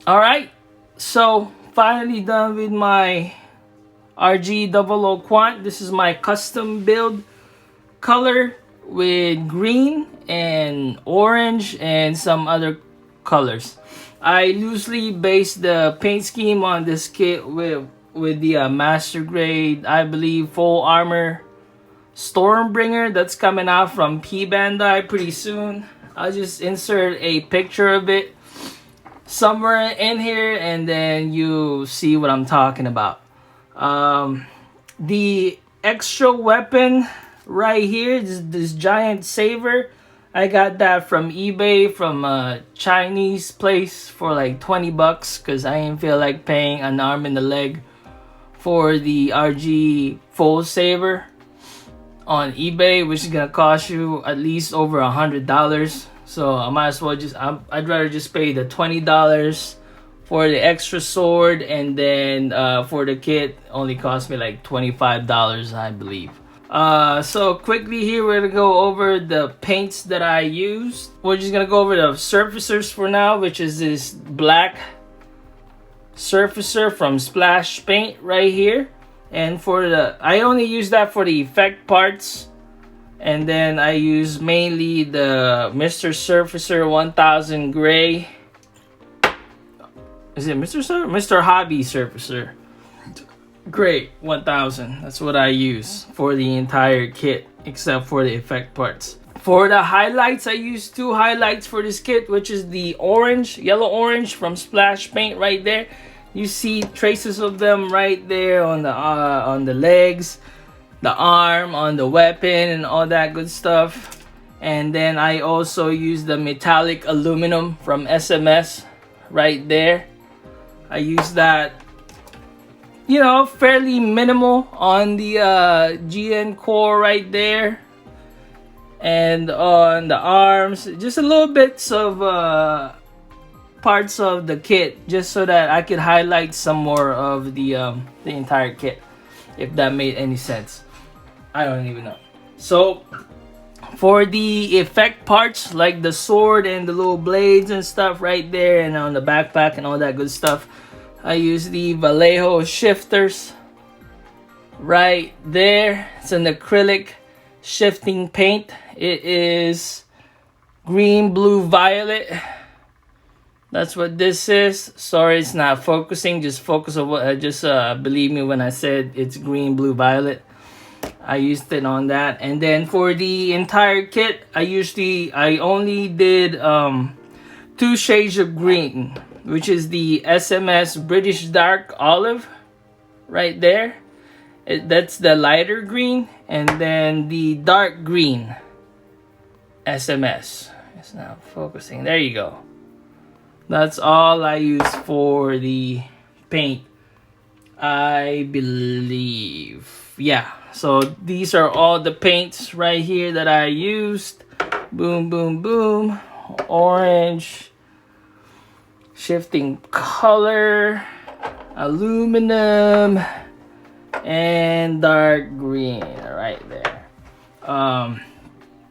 Alright, so finally done with my RG00 Qant. This is my custom build color with green and orange and some other colors. I loosely based the paint scheme on this kit with the master grade, I believe, full armor Stormbringer that's coming out from P Bandai pretty soon. I'll just insert a picture of it somewhere in here and then you see what I'm talking about. The extra weapon right here, this giant saber, I got that from eBay from a Chinese place for like 20 bucks because I didn't feel like paying an arm and a leg for the RG full saber on eBay, which is gonna cost you at least over $100. So I might as well I'd rather just pay the $20 for the extra sword, and then for the kit only cost me like $25, I believe. So quickly here, we're gonna go over the paints that I used. We're just gonna go over the surfacers for now, which is this black surfacer from Splash Paint right here. And for the, I only use that for the effect parts. And then I use mainly the Mr. Surfacer 1000 Gray. Is it Mr. Hobby Surfacer Gray 1000. That's what I use for the entire kit, except for the effect parts. For the highlights, I use two highlights for this kit, which is the orange, yellow-orange from Splash Paint right there. You see traces of them right there on the legs, the arm, on the weapon, and all that good stuff. And then I also use the metallic aluminum from SMS right there. I use that, you know, fairly minimal on the GN core right there, and on the arms, just a little bits of parts of the kit, just so that I could highlight some more of the entire kit, if that made any sense. I don't even know. So for the effect parts, like the sword and the little blades and stuff right there, and on the backpack and all that good stuff, I use the Vallejo shifters right there. It's an acrylic shifting paint. It is green, blue, violet. That's what this is. Sorry, it's not focusing. Just focus on what believe me when I said it's green, blue, violet. I used it on that. And then for the entire kit, I only did 2 shades of green, which is the SMS British Dark Olive right there. That's the lighter green, and then the dark green SMS. It's not focusing. There you go. That's all I use for the paint, I believe. Yeah, so these are all the paints right here that I used. Boom, boom, boom. Orange, shifting color, aluminum, and dark green right there.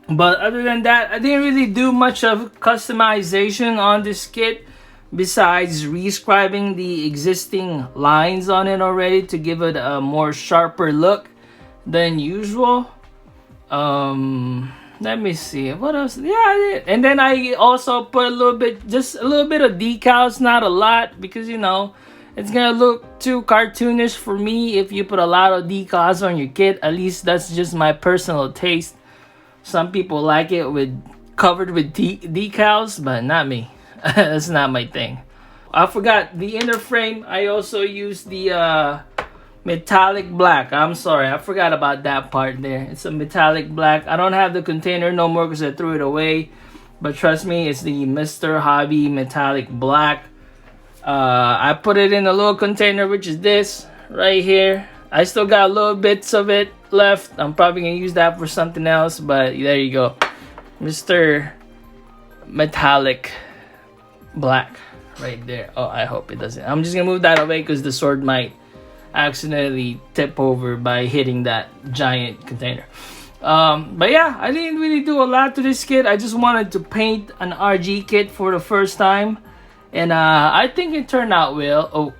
But other than that, I didn't really do much of customization on this kit, besides re-scribing the existing lines on it already to give it a more sharper look than usual. Let me see, what else? Yeah, I did. And then I also put just a little bit of decals, not a lot, because, you know, it's gonna look too cartoonish for me if you put a lot of decals on your kit. At least that's just my personal taste. Some people like it covered with decals, but not me. That's not my thing. I forgot the inner frame. I also used the metallic black. I'm sorry, I forgot about that part there. It's a metallic black. I don't have the container no more because I threw it away, but trust me, it's the Mr. Hobby metallic black. I put it in a little container, which is this right here. I still got little bits of it left. I'm probably gonna use that for something else, but there you go, Mr. Metallic Black right there. Oh, I hope it doesn't. I'm just gonna move that away because the sword might accidentally tip over by hitting that giant container. But yeah, I didn't really do a lot to this kit. I just wanted to paint an RG kit for the first time, And I think it turned out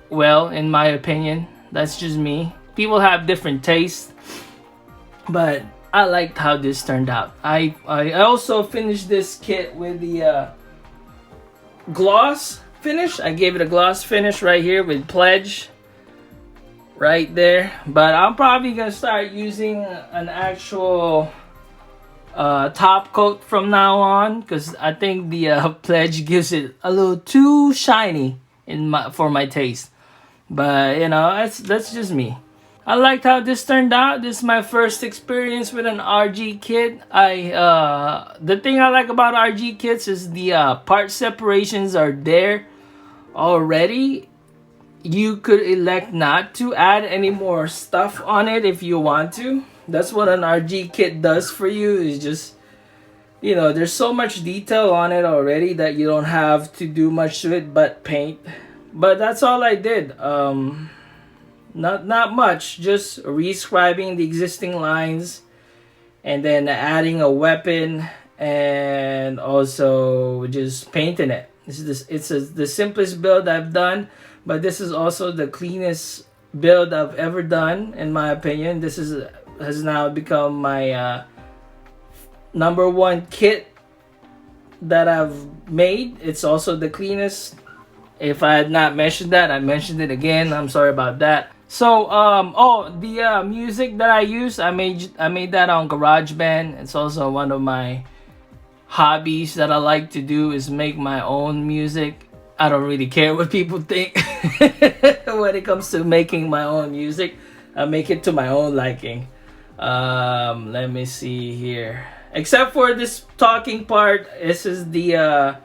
well, in my opinion. That's just me. People have different tastes, but I liked how this turned out. I also finished this kit with the gloss finish. I gave it a gloss finish right here with Pledge right there. But I'm probably gonna start using an actual top coat from now on, because I think the Pledge gives it a little too shiny for my taste. But you know, that's just me. I liked how this turned out. This is my first experience with an RG kit. The thing I like about RG kits is the part separations are there already. You could elect not to add any more stuff on it if you want to. That's what an RG kit does for you, is just, you know, there's so much detail on it already that you don't have to do much to it but paint. But that's all I did. Not much, just re-scribing the existing lines and then adding a weapon and also just painting it. It's the simplest build I've done, but this is also the cleanest build I've ever done, in my opinion. This has now become my #1 kit that I've made. It's also the cleanest. If I had not mentioned that, I mentioned it again. I'm sorry about that. So the music that I use, I made that on GarageBand. It's also one of my hobbies that I like to do, is make my own music. I don't really care what people think when it comes to making my own music. I make it to my own liking. Let me see here. Except for this talking part, this is the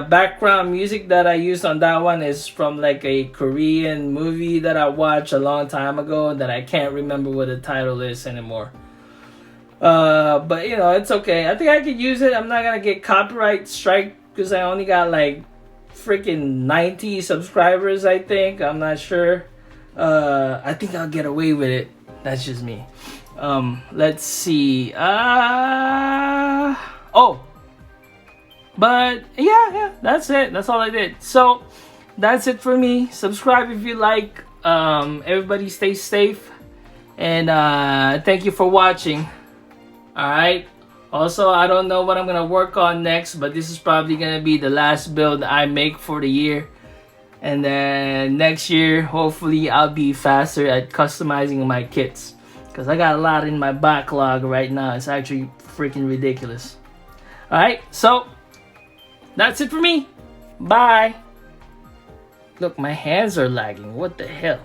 background music that I used on that one is from like a Korean movie that I watched a long time ago that I can't remember what the title is anymore. But you know, it's okay. I think I could use it. I'm not gonna get copyright strike because I only got like freaking 90 subscribers, I think. I'm not sure. I think I'll get away with it. That's just me. Let's see. But yeah, that's it. That's all I did. So that's it for me. Subscribe if you like. Everybody stay safe. And thank you for watching. Alright. Also, I don't know what I'm going to work on next, but this is probably going to be the last build I make for the year. And then next year, hopefully, I'll be faster at customizing my kits. Because I got a lot in my backlog right now. It's actually freaking ridiculous. Alright, so that's it for me. Bye. Look, my hands are lagging. What the hell?